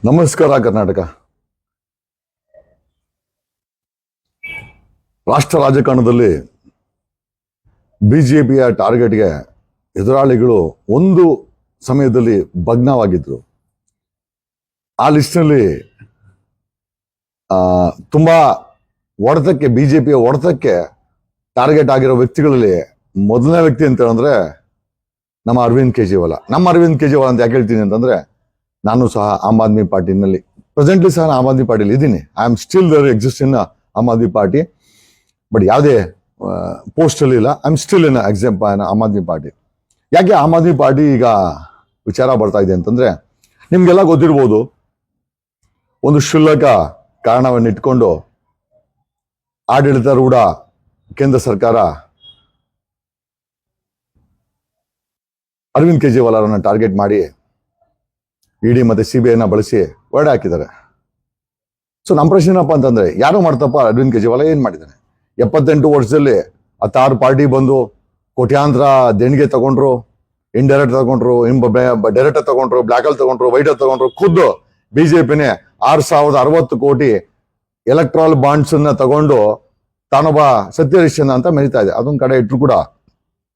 ನಮಸ್ಕಾರ ಕರ್ನಾಟಕ. ರಾಷ್ಟ್ರ ರಾಜಕಾರಣದಲ್ಲಿ ಬಿಜೆಪಿಯ ಟಾರ್ಗೆಟ್ಗೆ ಎದುರಾಳಿಗಳು ಒಂದು ಸಮಯದಲ್ಲಿ ಭಗ್ನವಾಗಿದ್ರು. ಆ ಲಿಸ್ಟ್ನಲ್ಲಿ ತುಂಬಾ ಹೊಡೆತಕ್ಕೆ ಬಿಜೆಪಿಯ ಹೊಡೆತಕ್ಕೆ ಟಾರ್ಗೆಟ್ ಆಗಿರೋ ವ್ಯಕ್ತಿಗಳಲ್ಲಿ ಮೊದಲನೇ ವ್ಯಕ್ತಿ ಅಂತ ಹೇಳಿದ್ರೆ ನಮ್ಮ ಅರವಿಂದ್ ಕೇಜ್ರಿವಾಲ್. ನಮ್ಮ ಅರವಿಂದ್ ಕೇಜ್ರಿವಾಲ್ ಅಂತ ಯಾಕೆ ಹೇಳ್ತೀನಿ ಅಂತಂದ್ರೆ, ನಾನು ಸಹ ಆಮ್ ಆದ್ಮಿ ಪಾರ್ಟಿನಲ್ಲಿ ಪ್ರೆಸೆಂಟ್ಲಿ ಸಹ ಆಮ್ ಆದ್ಮಿ ಪಾರ್ಟಿಲಿ ಇದ್ದೀನಿ. I am still there exist in Aam Aadmi party, but ಯಾವುದೇ ಪೋಸ್ಟ್ ಅಲ್ಲಿ ಇಲ್ಲ. I am still in Aam Aadmi party. ಯಾಕೆ ಆಮ್ ಆದ್ಮಿ ಪಾರ್ಟಿ ಈಗ ವಿಚಾರ ಬರ್ತಾ ಇದೆ ಅಂತಂದ್ರೆ, ನಿಮ್ಗೆಲ್ಲ ಗೊತ್ತಿರ್ಬೋದು, ಒಂದು ಕ್ಷುಲ್ಲಕ ಕಾರಣವನ್ನು ಇಟ್ಕೊಂಡು ಆಡಳಿತಾರೂಢ ಕೇಂದ್ರ ಸರ್ಕಾರ ಅರವಿಂದ್ ಕೇಜ್ರಿವಾಲ್ ಅವರನ್ನ ಟಾರ್ಗೆಟ್ ಮಾಡಿ ಇಡಿ ಮತ್ತೆ ಸಿಬಿಐನ ಬಳಸಿ ಹೊರಡೆ ಹಾಕಿದ್ದಾರೆ. ಸೊ ನಮ್ಮ ಪ್ರಶ್ನೆ ಏನಪ್ಪ ಅಂತಂದ್ರೆ, ಯಾರು ಮಾಡ್ತಪ್ಪ ಅರವಿಂದ್ ಕೇಜ್ರಿವಾಲ್ ಏನ್ ಮಾಡಿದ್ದಾನೆ? 78 ವರ್ಷದಲ್ಲಿ 16 ಪಾರ್ಟಿ ಬಂದು ಕೋಟ್ಯಾಂತರ ದೇಣಿಗೆ ತಗೊಂಡ್ರು, ಇಂಡೈರೆಕ್ಟ್ ತಗೊಂಡ್ರು, ಡೈರೆಕ್ಟ್ ತಗೊಂಡ್ರು, ಬ್ಲಾಕ್ ಅಲ್ಲಿ ತಗೊಂಡ್ರು, ವೈಟ್ ಅಲ್ಲಿ ತಗೊಂಡ್ರು. ಖುದ್ದು ಬಿಜೆಪಿನೇ 6060 ಕೋಟಿ ಎಲೆಕ್ಟ್ರಾಲ್ ಬಾಂಡ್ಸ್ ಅನ್ನ ತಗೊಂಡು ತಾನೊಬ್ಬ ಸತ್ಯರಿಶ್ಚಂದ್ರ ಅಂತ ಮೆರೀತಾ ಇದೆ. ಅದೊಂದ್ ಕಡೆ ಇಟ್ರು ಕೂಡ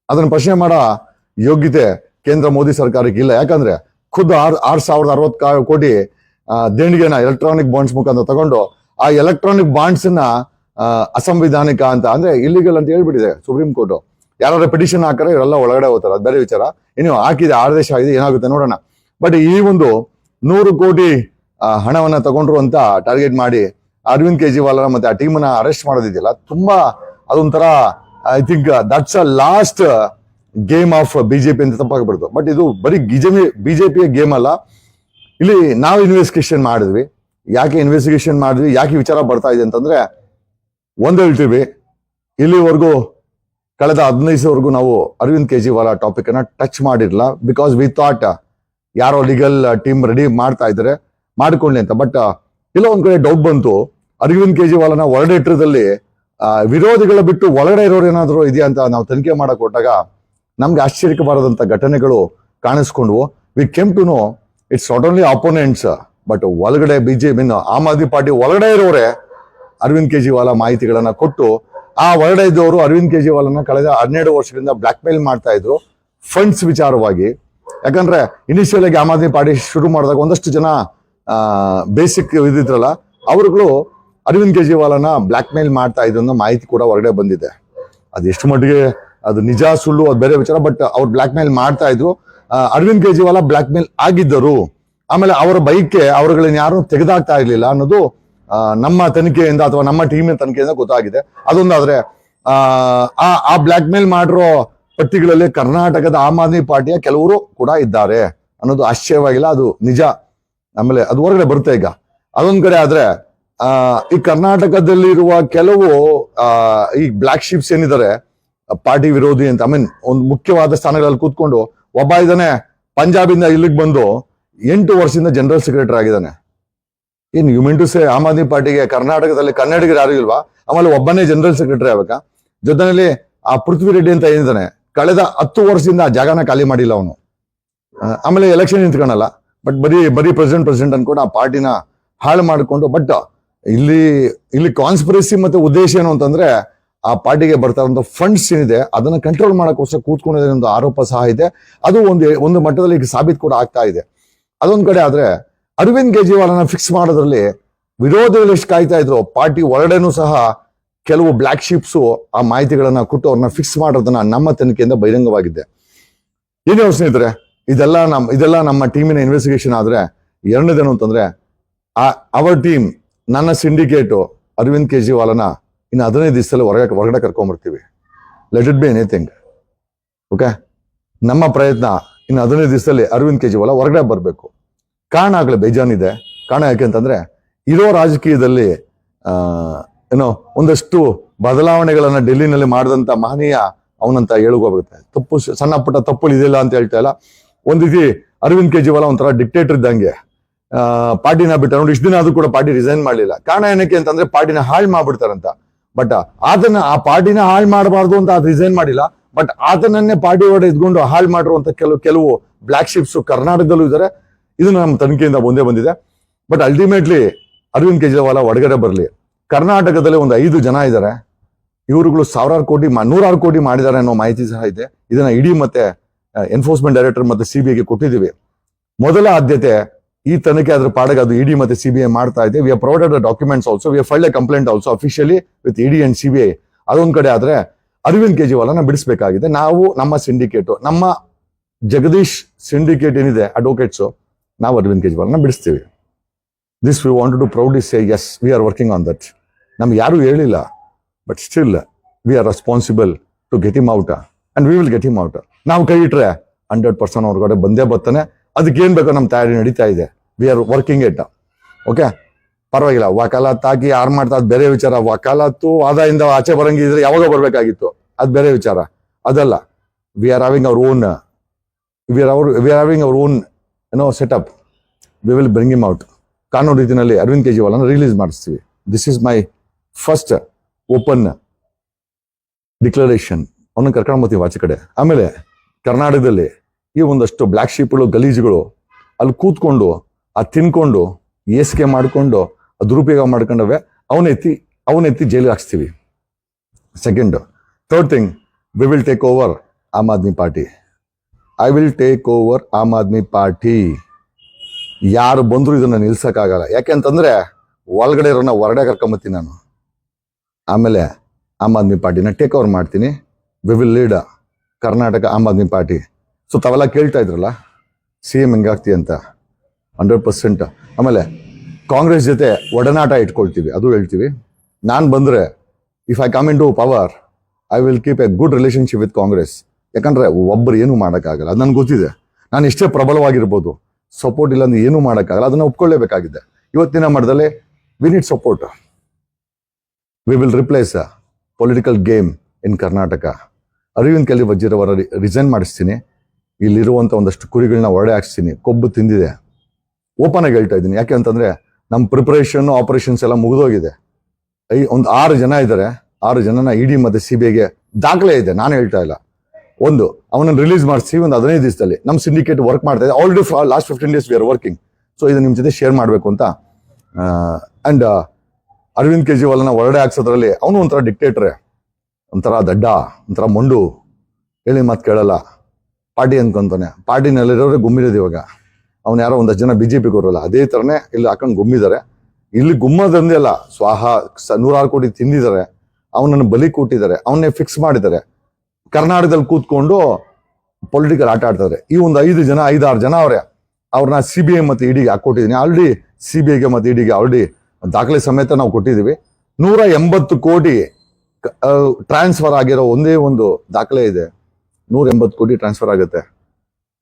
ಅದನ್ನ ಪ್ರಶ್ನೆ ಮಾಡೋ ಯೋಗ್ಯತೆ ಕೇಂದ್ರ ಮೋದಿ ಸರ್ಕಾರಕ್ಕೆ ಇಲ್ಲ. ಯಾಕಂದ್ರೆ ಖುದ್ದು 6060 ಕೋಟಿ ದೇಣಿಗೆನ ಎಲೆಕ್ಟ್ರಾನಿಕ್ ಬಾಂಡ್ಸ್ ಮುಖಾಂತರ ತಗೊಂಡು ಆ ಎಲೆಕ್ಟ್ರಾನಿಕ್ ಬಾಂಡ್ಸ್ ನ ಅಸಂವಿಧಾನಿಕ ಅಂತ, ಅಂದ್ರೆ ಇಲ್ಲಿಗಲ್ ಅಂತ ಹೇಳ್ಬಿಟ್ಟಿದೆ ಸುಪ್ರೀಂ ಕೋರ್ಟ್. ಯಾರು ಪಿಟಿಷನ್ ಹಾಕರೆ ಇವರೆಲ್ಲ ಒಳಗಡೆ ಹೋಗ್ತಾರೆ, ಅದು ಬೇರೆ ವಿಚಾರ. ಇನ್ನು ಹಾಕಿದೆ, ಆದೇಶ ಆಗಿದೆ, ಏನಾಗುತ್ತೆ ನೋಡೋಣ. ಬಟ್ ಈ ಒಂದು 100 ಕೋಟಿ ಹಣವನ್ನ ತಗೊಂಡ್ರು ಅಂತ ಟಾರ್ಗೆಟ್ ಮಾಡಿ ಅರವಿಂದ್ ಕೇಜ್ರಿವಾಲ್ ಮತ್ತೆ ಆ ಟೀಮನ್ನ ಅರೆಸ್ಟ್ ಮಾಡೋದಿದೆಯಲ್ಲ, ತುಂಬಾ ಅದೊಂಥರ I think that's a last game of BJP ಅಂತ ತಪ್ಪಾಗ್ಬಿಡ್ತು. ಬಟ್ ಇದು ಬರೀ ಬಿಜೆಪಿಯ ಗೇಮ್ ಅಲ್ಲ. ಇಲ್ಲಿ ನಾವು ಇನ್ವೆಸ್ಟಿಗೇಷನ್ ಮಾಡಿದ್ವಿ. ಯಾಕೆ ಇನ್ವೆಸ್ಟಿಗೇಷನ್ ಮಾಡಿದ್ವಿ, ಯಾಕೆ ವಿಚಾರ ಬರ್ತಾ ಇದೆ ಅಂತಂದ್ರೆ, ಒಂದು ಹೇಳ್ತೀವಿ, ಇಲ್ಲಿವರೆಗೂ ಕಳೆದ 15 ನಾವು ಅರವಿಂದ್ ಕೇಜ್ರಿವಾಲ್ ಟಾಪಿಕ್ ಅನ್ನ ಟಚ್ ಮಾಡಿರಲಿಲ್ಲ. ಬಿಕಾಸ್ ವಿ ಥಾಟ್ ಯಾರೋ ಲೀಗಲ್ ಟೀಮ್ ರೆಡಿ ಮಾಡ್ತಾ ಇದ್ದಾರೆ, ಮಾಡ್ಕೊಳ್ಳಿ ಅಂತ. ಬಟ್ ಇಲ್ಲ ಒಂದ್ ಕಡೆ ಡೌಟ್ ಬಂತು, ಅರವಿಂದ್ ಕೇಜ್ರಿವಾಲ್ನ ಹೊರಗಡೆ ಇಟ್ಟರಲ್ಲಿ ವಿರೋಧಿಗಳ ಬಿಟ್ಟು ಒಳಗಡೆ ಇರೋರು ಏನಾದ್ರು ಇದೆಯಾ ಅಂತ ನಾವು ತನಿಖೆ ಮಾಡಕ್ ಕೊಟ್ಟಾಗ ನಮ್ಗೆ ಆಶ್ಚರ್ಯಕ್ಕೆ ಬಾರದಂತ ಘಟನೆಗಳು ಕಾಣಿಸ್ಕೊಂಡ್ವು. We came to know it's not only opponents, but ಒಳಗಡೆ ಬಿಜೆಪಿ ಆಮ್ ಆದ್ಮಿ ಪಾರ್ಟಿ ಒಳಗಡೆ ಇರೋರೆ ಅರವಿಂದ್ ಕೇಜ್ರಿವಾಲ್ ಮಾಹಿತಿಗಳನ್ನ ಕೊಟ್ಟು, ಆ ಹೊರಗಡೆ ಇದ್ದವರು ಅರವಿಂದ್ ಕೇಜ್ರಿವಾಲ್ನ ಕಳೆದ 12 ವರ್ಷಗಳಿಂದ ಬ್ಲಾಕ್ ಮೇಲ್ ಮಾಡ್ತಾ ಇದ್ರು ಫಂಡ್ಸ್ ವಿಚಾರವಾಗಿ. ಯಾಕಂದ್ರೆ ಇನಿಷಿಯಲ್ ಆಗಿ ಆಮ್ ಆದ್ಮಿ ಪಾರ್ಟಿ ಶುರು ಮಾಡಿದಾಗ ಒಂದಷ್ಟು ಜನ ಬೇಸಿಕ್ ಇದಿದ್ರಲ್ಲ, ಅವರುಗಳು ಅರವಿಂದ್ ಕೇಜ್ರಿವಾಲ್ನ ಬ್ಲಾಕ್ ಮೇಲ್ ಮಾಡ್ತಾ ಇದ್ರು ಅನ್ನೋ ಮಾಹಿತಿ ಕೂಡ ಹೊರಗಡೆ ಬಂದಿದೆ. ಅದು ಎಷ್ಟು ಮಟ್ಟಿಗೆ ಅದು ನಿಜ ಸುಳ್ಳು ಅದು ಬೇರೆ ವಿಚಾರ. ಬಟ್ ಅವ್ರು ಬ್ಲಾಕ್ ಮೇಲ್ ಮಾಡ್ತಾ ಇದ್ರು. ಅರವಿಂದ್ ಕೇಜ್ರಿವಾಲ್ ಬ್ಲಾಕ್ ಮೇಲ್ ಆಗಿದ್ದರು. ಆಮೇಲೆ ಅವರ ಬೈಕ್ಗೆ ಅವರುಗಳನ್ನ ಯಾರು ತೆಗೆದಾಕ್ತಾ ಇರ್ಲಿಲ್ಲ ಅನ್ನೋದು ನಮ್ಮ ತನಿಖೆಯಿಂದ ಅಥವಾ ನಮ್ಮ ಟೀಮಿನ ತನಿಖೆಯಿಂದ ಗೊತ್ತಾಗಿದೆ. ಅದೊಂದಾದ್ರೆ ಆ ಬ್ಲಾಕ್ ಮೇಲ್ ಮಾಡಿರೋ ಪಟ್ಟಿಗಳಲ್ಲಿ ಕರ್ನಾಟಕದ ಆಮ್ ಆದ್ಮಿ ಪಾರ್ಟಿಯ ಕೆಲವರು ಕೂಡ ಇದ್ದಾರೆ ಅನ್ನೋದು ಆಶ್ಚರ್ಯವಾಗಿಲ್ಲ, ಅದು ನಿಜ. ಆಮೇಲೆ ಅದು ಹೊರಗಡೆ ಬರುತ್ತೆ. ಈಗ ಅದೊಂದ್ ಕಡೆ ಆದ್ರೆ ಈ ಕರ್ನಾಟಕದಲ್ಲಿರುವ ಕೆಲವು ಈ ಬ್ಲಾಕ್ ಶಿಪ್ಸ್ ಏನಿದ್ದಾರೆ ಪಾರ್ಟಿ ವಿರೋಧಿ ಅಂತ, ಒಂದು ಮುಖ್ಯವಾದ ಸ್ಥಾನಗಳಲ್ಲಿ ಕೂತ್ಕೊಂಡು, ಒಬ್ಬ ಇದ್ದಾನೆ ಪಂಜಾಬಿಂದ ಇಲ್ಲಿಗೆ ಬಂದು 8 ವರ್ಷದಿಂದ ಜನರಲ್ ಸೆಕ್ರೆಟರಿ ಆಗಿದ್ದಾನೆ. In you mean to say Aam Aadmi ಪಾರ್ಟಿಗೆ ಕರ್ನಾಟಕದಲ್ಲಿ ಕನ್ನಡಿಗರು ಯಾರು ಇಲ್ವಾ? ಆಮೇಲೆ ಒಬ್ಬನೇ ಜನರಲ್ ಸೆಕ್ರೆಟರಿ ಆಗ್ಬೇಕಾ? ಜೊತೆಯಲ್ಲಿ ಆ ಪೃಥ್ವಿ ರೆಡ್ಡಿ ಅಂತ ಏನಿದ್ದಾನೆ, ಕಳೆದ 10 ವರ್ಷದಿಂದ ಆ ಜಾಗನ ಖಾಲಿ ಮಾಡಿಲ್ಲ ಅವನು. ಆಮೇಲೆ ಎಲೆಕ್ಷನ್ ನಿಂತ್ಕೊಳಲ್ಲ, ಬಟ್ ಬರೀ ಪ್ರೆಸಿಡೆಂಟ್ ಅನ್ಕೊಂಡು ಆ ಪಾರ್ಟಿನ ಹಾಳು ಮಾಡಿಕೊಂಡು. ಬಟ್ ಇಲ್ಲಿ ಕಾನ್ಸ್ಪಿರಸಿ ಮತ್ತೆ ಉದ್ದೇಶ ಏನು ಅಂತಂದ್ರೆ, ಆ ಪಾರ್ಟಿಗೆ ಬರ್ತಾ ಇರುವಂತ ಫಂಡ್ಸ್ ಏನಿದೆ ಅದನ್ನ ಕಂಟ್ರೋಲ್ ಮಾಡಕ್ಕೋಸ್ಕರ ಕೂತ್ಕೊಂಡಿದೆ ಒಂದು ಆರೋಪ ಸಹ ಇದೆ. ಅದು ಒಂದು ಮಟ್ಟದಲ್ಲಿ ಈಗ ಸಾಬೀತು ಕೂಡ ಆಗ್ತಾ ಇದೆ. ಅದೊಂದ್ ಕಡೆ ಆದ್ರೆ ಅರವಿಂದ್ ಕೇಜ್ರಿವಾಲ್ನ ಫಿಕ್ಸ್ ಮಾಡೋದ್ರಲ್ಲಿ ವಿರೋಧಿಗಳು ಎಷ್ಟು ಕಾಯ್ತಾ ಇದ್ರು, ಪಾರ್ಟಿ ಒಳಗಡೆನೂ ಸಹ ಕೆಲವು ಬ್ಲಾಕ್ ಶಿಪ್ಸ್ ಆ ಮಾಹಿತಿಗಳನ್ನ ಕೊಟ್ಟು ಅವ್ರನ್ನ ಫಿಕ್ಸ್ ಮಾಡೋದನ್ನ ನಮ್ಮ ತನಿಖೆಯಿಂದ ಬಹಿರಂಗವಾಗಿದೆ. ಏನೇ ಸ್ನೇಹಿತರೆ, ಇದೆಲ್ಲ ನಮ್ಮ ಟೀಮಿನ ಇನ್ವೆಸ್ಟಿಗೇಷನ್ ಆದ್ರೆ, ಎರಡನೇದೇನು ಅಂತಂದ್ರೆ, ಅವರ್ ಟೀಮ್, ನನ್ನ ಸಿಂಡಿಕೇಟು ಅರವಿಂದ್ ಕೇಜ್ರಿವಾಲ್ನ ಇನ್ನು 15 ದಿವಸದಲ್ಲಿ ಹೊರಗಡೆ ಕರ್ಕೊಂಡ್ಬರ್ತೀವಿ. Let it be anything. Okay, ನಮ್ಮ ಪ್ರಯತ್ನ ಇನ್ನು 15 ದಿವಸದಲ್ಲಿ ಅರವಿಂದ್ ಕೇಜ್ರಿವಾಲ್ ಹೊರಗಡೆ ಬರಬೇಕು. ಕಾರಣ ಆಗಲೇ ಬೇಜಾನಿದೆ. ಕಾರಣ ಯಾಕೆ ಅಂತಂದ್ರೆ, ಇರೋ ರಾಜಕೀಯದಲ್ಲಿ ಏನೋ ಒಂದಷ್ಟು ಬದಲಾವಣೆಗಳನ್ನ ಡೆಲ್ಲಿನಲ್ಲಿ ಮಾಡಿದಂತ ಮಹನೀಯ ಅವನಂತ ಹೇಳೋಗುತ್ತೆ. ತಪ್ಪು, ಸಣ್ಣ ಪುಟ್ಟ ತಪ್ಪುಗಳು ಇದೆಯಲ್ಲ ಅಂತ ಹೇಳ್ತಾ ಇಲ್ಲ. ಒಂದ್ ರೀತಿ ಅರವಿಂದ್ ಕೇಜ್ರಿವಾಲ್ ಒಂಥರ ಡಿಕ್ಟೇಟರ್ ಇದ್ದಂಗೆ ಪಾರ್ಟಿನ ಬಿಟ್ಟ ನೋಡಿ. ಇಷ್ಟು ದಿನ ಅದು ಕೂಡ ಪಾರ್ಟಿ ರಿಸೈನ್ ಮಾಡಲಿಲ್ಲ. ಕಾರಣ ಏನಕ್ಕೆ ಅಂತಂದ್ರೆ, ಪಾರ್ಟಿನ ಹಾಳು ಮಾಡ್ಬಿಡ್ತಾರಂತ. ಬಟ್ ಆ ಪಾರ್ಟಿನ ಹಾಳು ಮಾಡಬಾರ್ದು ಅಂತ ಅದು ರಿಸೈನ್ ಮಾಡಿಲ್ಲ. ಬಟ್ ಆತನನ್ನೇ ಪಾರ್ಟಿ ಒಳಗಡೆ ಇದ್ಕೊಂಡು ಹಾಳು ಮಾಡಿರುವಂತ ಕೆಲವು ಬ್ಲಾಕ್ ಶಿಪ್ಸ್ ಕರ್ನಾಟಕದಲ್ಲೂ ಇದ್ದಾರೆ. ಇದು ನಮ್ಮ ತನಿಖೆಯಿಂದ ಮುಂದೆ ಬಂದಿದೆ. ಬಟ್ ಅಲ್ಟಿಮೇಟ್ಲಿ ಅರವಿಂದ್ ಕೇಜ್ರಿವಾಲ ಹೊರಗಡೆ ಬರಲಿ. ಕರ್ನಾಟಕದಲ್ಲಿ ಒಂದು 5 ಜನ ಇದ್ದಾರೆ, ಇವರುಗಳು 1000 ಕೋಟಿ 100 ಕೋಟಿ ಮಾಡಿದ್ದಾರೆ ಅನ್ನೋ ಮಾಹಿತಿ ಸಹ ಇದೆ. ಇದನ್ನ ಇಡಿ ಮತ್ತೆ ಎನ್ಫೋರ್ಸ್ಮೆಂಟ್ ಡೈರೆಕ್ಟರ್ ಮತ್ತೆ ಸಿಬಿಐಗೆ ಕೊಟ್ಟಿದ್ದೀವಿ. ಮೊದಲ ಆದ್ಯತೆ ಈ ತನಿಖೆ ಅದ್ರ ಪಾಡಿಗೆ ಅದು ಇಡಿ ಮತ್ತೆ ಸಿಬಿಐ ಮಾಡ್ತಾ ಇದೆ. We have provided the documents also, we have filed A complaint also officially with ED and CBI. ಅದೊಂದ್ ಕಡೆ ಆದ್ರೆ ಅರವಿಂದ್ ಕೇಜ್ರಿವಾಲನ ಬಿಡಿಸಬೇಕಾಗಿದೆ. ನಾವು ನಮ್ಮ ಸಿಂಡಿಕೇಟ್, ನಮ್ಮ ಜಗದೀಶ್ ಸಿಂಡಿಕೇಟ್ ಏನಿದೆ ಅಡ್ವೊಕೇಟ್ಸ್, ನಾವು ಅರವಿಂದ್ ಕೇಜ್ರಿವಾಲ್ನ ಬಿಡಿಸ್ತೀವಿ. This we want to proudly say yes, we are working on that. ನಮ್ಗೆ ಯಾರು ಹೇಳಿಲ್ಲ, but still we are responsible to get him out and we will get him out. ನಾವು ಕೈ ಇಟ್ರೆ 100% ಹೊರಗಡೆ ಬಂದೇ ಬರ್ತಾನೆ. ಅದಕ್ಕೆ ಏನ್ ಬೇಕೋ ನಮ್ಮ ತಯಾರಿ ನಡೀತಾ ಇದೆ. V are working it. Okay, ಪರವಾಗಿಲ್ಲ. ವಕಾಲತ್ ಹಾಕಿ ಯಾರು ಮಾಡ್ತಾ ಅದು ಬೇರೆ ವಿಚಾರ. ವಕಾಲತ್ತು ಆದಾಯಿಂದ ಆಚೆ ಬರಂಗಿದ್ರೆ ಯಾವಾಗ ಬರ್ಬೇಕಾಗಿತ್ತು, ಅದು ಬೇರೆ ವಿಚಾರ. ಅದಲ್ಲ, we are having our own setup. We will bring him out. ಕಾನೂನು ರೀತಿಯಲ್ಲಿ ಅರವಿಂದ್ ಕೇಜ್ರಿವಾಲ್ನ ರಿಲೀಸ್ ಮಾಡಿಸ್ತೀವಿ. This is my first open declaration. ಅವನ್ನ ಕರ್ಕೊಂಡು ಬರ್ತೀವಿ ಆಚೆ ಕಡೆ. ಆಮೇಲೆ ಕರ್ನಾಟಕದಲ್ಲಿ ಈ ಒಂದಷ್ಟು ಬ್ಲ್ಯಾಕ್ ಶೀಪ್ಗಳು, ಗಲೀಜುಗಳು ಅಲ್ಲಿ ಕೂತ್ಕೊಂಡು ತಿನ್ಕೊಂಡು ಏಸಿಗೆ ಮಾಡ್ಕೊಂಡು ದುರುಪಯೋಗ ಮಾಡ್ಕೊಂಡವೆ, ಅವನೆತ್ತಿ ಜೈಲಿಗೆ ಹಾಕ್ಸ್ತೀವಿ. Second, third thing, we will take over Aam Aadmi party. I will take over Aam Aadmi party. ಯಾರು ಬಂದ್ರು ಇದನ್ನ ನಿಲ್ಸಕ್ಕಾಗಲ್ಲ. ಯಾಕೆಂತಂದ್ರೆ ಒಳಗಡೆ ಇರೋನ ಹೊರಗಡೆ ಕರ್ಕೊಂಬತ್ತೀನಿ ನಾನು. ಆಮೇಲೆ ಆಮ್ ಆದ್ಮಿ ಪಾರ್ಟಿನ ಟೇಕ್ ಓವರ್ ಮಾಡ್ತೀನಿ. We will lead Karnataka am Aadmi party. So ತಾವೆಲ್ಲ ಕೇಳ್ತಾ ಇದ್ರಲ್ಲ CM ಹೆಂಗಾಗ್ತಿ ಅಂತ, 100%. ಆಮೇಲೆ ಕಾಂಗ್ರೆಸ್ ಜೊತೆ ಒಡನಾಟ ಇಟ್ಕೊಳ್ತೀವಿ, ಅದು ಹೇಳ್ತೀವಿ. ನಾನು ಬಂದ್ರೆ, if I come in to power, I will keep a good relationship with Congress. ಯಾಕಂದ್ರೆ ಒಬ್ಬರು ಏನು ಮಾಡೋಕ್ಕಾಗಲ್ಲ, ಅದು ನನ್ಗೆ ಗೊತ್ತಿದೆ. ನಾನು ಎಷ್ಟೇ ಪ್ರಬಲವಾಗಿರ್ಬೋದು, ಸಪೋರ್ಟ್ ಇಲ್ಲ ಅಂದ್ರೆ ಏನೂ ಮಾಡೋಕ್ಕಾಗಲ್ಲ. ಅದನ್ನ ಒಪ್ಕೊಳ್ಳೇಬೇಕಾಗಿದೆ. ಇವತ್ತಿನ ಮಟ್ಟದಲ್ಲಿ we need support. We will replace political game in Karnataka. Arvind Kejriwal resign ಮಾಡಿಸ್ತೀನಿ. ಇಲ್ಲಿರುವಂಥ ಒಂದಷ್ಟು ಕುರಿಗಳನ್ನ ಹೊರಡೆ ಹಾಕ್ಸ್ತೀನಿ. ಕೊಬ್ಬು ತಿಂದಿದೆ, ಓಪನ್ ಆಗಿ ಹೇಳ್ತಾ ಇದ್ದೀನಿ. ಯಾಕೆ ಅಂತಂದ್ರೆ ನಮ್ಮ ಪ್ರಿಪರೇಷನ್, ಆಪರೇಷನ್ಸ್ ಎಲ್ಲ ಮುಗಿದೋಗಿದೆ. ಒಂದು 6 ಜನ ಇದ್ದಾರೆ. 6 ಜನನ ಇಡಿ ಮತ್ತೆ ಸಿಬಿಐಗೆ ದಾಖಲೆ ಇದೆ, ನಾನು ಹೇಳ್ತಾ ಇಲ್ಲ. ಒಂದು, ಅವನನ್ನು ರಿಲೀಸ್ ಮಾಡಿಸಿ ಒಂದು 15 ದಿವಸದಲ್ಲಿ ನಮ್ಮ ಸಿಂಡಿಕೇಟ್ ವರ್ಕ್ ಮಾಡ್ತಾ ಇದೆ. Already last 15 days we are working. So ಇದು ನಿಮ್ಮ ಜೊತೆ ಶೇರ್ ಮಾಡಬೇಕು ಅಂತ. ಅಂಡ್ ಅರವಿಂದ್ ಕೇಜ್ರಿವಾಲ್ನ ಹೊರಡೆ ಹಾಕ್ಸೋದ್ರಲ್ಲಿ ಅವನು ಒಂಥರ ಡಿಕ್ಟೇಟ್ರೆ, ಒಂಥರ ದಡ್ಡ, ಒಂಥರ ಮೊಂಡು, ಹೇಳಿ ಮಾತು ಕೇಳಲ್ಲ, ಪಾರ್ಟಿ ಅನ್ಕೊಂತಾನೆ. ಪಾರ್ಟಿನಲ್ಲಿರೋರೆ ಗುಮ್ಮಿರೋದು. ಇವಾಗ ಅವ್ನು ಯಾರೋ ಒಂದಷ್ಟು ಜನ BJP ಕೊರಲ್ಲ, ಅದೇ ಥರನೇ ಇಲ್ಲಿ ಹಾಕೊಂಡು ಗುಮ್ಮಿದ್ದಾರೆ. ಇಲ್ಲಿ ಗುಮ್ಮದಂದೇ ಅಲ್ಲ, 100 ಕೋಟಿ ತಿಂದಿದ್ದಾರೆ, ಅವನನ್ನು ಬಲಿ ಕೊಟ್ಟಿದ್ದಾರೆ, ಅವನ್ನೇ ಫಿಕ್ಸ್ ಮಾಡಿದ್ದಾರೆ. ಕರ್ನಾಟಕದಲ್ಲಿ ಕೂತ್ಕೊಂಡು ಪೊಲಿಟಿಕಲ್ ಆಟ ಆಡ್ತಾರೆ. ಈ ಒಂದು 5-6 ಜನ ಅವರೇ. ಅವ್ರನ್ನ CBI ಮತ್ತು ಇಡಿಗೆ ಹಾಕೊಟ್ಟಿದ್ದೀನಿ. ಆಲ್ರೆಡಿ CBIಗೆ ಮತ್ತು ಇಡಿಗೆ ಆಲ್ರೆಡಿ ದಾಖಲೆ ಸಮೇತ ನಾವು ಕೊಟ್ಟಿದ್ದೀವಿ. 180 ಕೋಟಿ ಟ್ರಾನ್ಸ್ಫರ್ ಆಗಿರೋ ಒಂದೇ ಒಂದು ದಾಖಲೆ ಇದೆ. 180 ಕೋಟಿ ಟ್ರಾನ್ಸ್ಫರ್ ಆಗುತ್ತೆ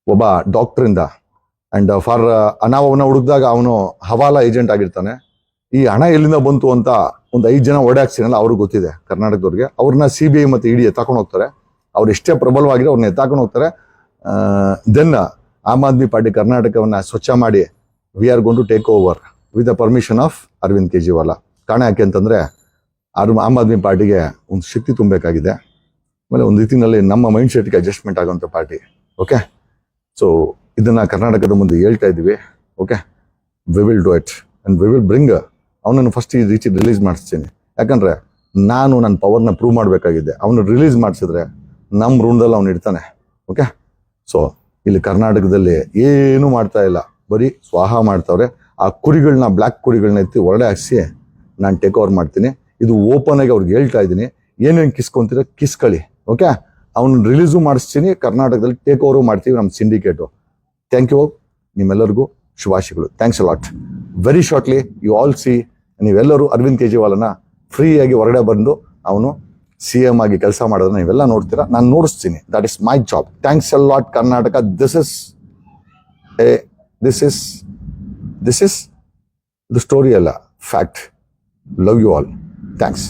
ಒಬ್ಬ ಡಾಕ್ಟರಿಂದ. ಅಂಡ್ ಫಾರ್ ನಾವು ಅವನ ಹುಡುಕಿದಾಗ ಅವನು ಹವಾಲಾ ಏಜೆಂಟ್ ಆಗಿರ್ತಾನೆ. ಈ ಹಣ ಎಲ್ಲಿಂದ ಬಂತು ಅಂತ ಒಂದು 5 ಜನ ಓಡಾಕ್ಸಿನಲ್ಲ, ಅವ್ರಿಗೆ ಗೊತ್ತಿದೆ ಕರ್ನಾಟಕದವ್ರಿಗೆ. ಅವ್ರನ್ನ CBI ಮತ್ತು ಇಡಿ ಎತ್ತಾಕೊಂಡು ಹೋಗ್ತಾರೆ. ಅವ್ರು ಎಷ್ಟೇ ಪ್ರಬಲವಾಗಿರೋ ಅವ್ರನ್ನ ಎತ್ತಾಕೊಂಡು ಹೋಗ್ತಾರೆ. ದೆನ್ ಆಮ್ ಆದ್ಮಿ ಪಾರ್ಟಿ ಕರ್ನಾಟಕವನ್ನ ಸ್ವಚ್ಛ ಮಾಡಿ we are gone to take over with the permission of Arvind Kejriwal. ಕಾರಣ ಯಾಕೆ ಅಂತಂದ್ರೆ ಆಮ್ ಆದ್ಮಿ ಪಾರ್ಟಿಗೆ ಒಂದು ಶಕ್ತಿ ತುಂಬಬೇಕಾಗಿದೆ. ಆಮೇಲೆ ಒಂದು ರೀತಿಯಲ್ಲಿ ನಮ್ಮ ಮೈಂಡ್ ಸೆಟ್ಗೆ ಅಡ್ಜಸ್ಟ್ಮೆಂಟ್ ಆಗುವಂಥ ಪಾರ್ಟಿ. ಓಕೆ, ಸೊ ಇದನ್ನ ಕರ್ನಾಟಕದ ಮುಂದೆ ಹೇಳ್ತಾ ಇದ್ದೀವಿ. Okay, we will do it and we will bring. ಅವನನ್ನು ಫಸ್ಟ್ ಈ ರೀತಿ ರಿಲೀಸ್ ಮಾಡಿಸ್ತೀನಿ. ಯಾಕಂದ್ರೆ ನಾನು ನನ್ನ ಪವರ್ನ ಪ್ರೂವ್ ಮಾಡಬೇಕಾಗಿದೆ. ಅವನು ರಿಲೀಸ್ ಮಾಡಿಸಿದ್ರೆ ನಮ್ಮ ರೂಮ್ದಲ್ಲಿ ಅವ್ನು ಇಡ್ತಾನೆ. ಓಕೆ, ಸೊ ಇಲ್ಲಿ ಕರ್ನಾಟಕದಲ್ಲಿ ಏನು ಮಾಡ್ತಾ ಇಲ್ಲ, ಬರೀ ಸ್ವಾಹ ಮಾಡ್ತಾವ್ರೆ. ಆ ಕುರಿಗಳನ್ನ, ಬ್ಲ್ಯಾಕ್ ಕುರಿಗಳನ್ನ ಎತ್ತಿ ಹೊರಡೆ ಹಾಕ್ಸಿ ನಾನು ಟೇಕ್ ಓವರ್ ಮಾಡ್ತೀನಿ. ಇದು ಓಪನ್ ಆಗಿ ಅವ್ರಿಗೆ ಹೇಳ್ತಾ ಇದ್ದೀನಿ. ಏನೇನು ಕಿಸ್ಕೊಂತೀರ ಕಿಸ್ಕೊಳ್ಳಿ. ಓಕೆ, ಅವನು ರಿಲೀಸು ಮಾಡಿಸ್ತೀನಿ. ಕರ್ನಾಟಕದಲ್ಲಿ ಟೇಕ್ ಓವರು ಮಾಡ್ತೀವಿ ನಮ್ಮ ಸಿಂಡಿಕೇಟು. Thank you. ನಿಮ್ಮೆಲ್ಲರಿಗೂ ಶುಭಾಶಯಗಳು. Thanks a lot. Very shortly you all see, ನೀವೆಲ್ಲರೂ ಅರವಿಂದ್ ಕೇಜ್ರಿವಾಲನ ಫ್ರೀಯಾಗಿ ಹೊರಗಡೆ ಬಂದು ಅವನು CM ಆಗಿ ಕೆಲಸ ಮಾಡೋದನ್ನ ನೀವೆಲ್ಲ ನೋಡ್ತೀರಾ. ನಾನು ನೋಡಿಸ್ತೀನಿ. That is my job. Thanks a lot Karnataka. This is the story ಅಲ್ಲ, fact. Love you all. Thanks.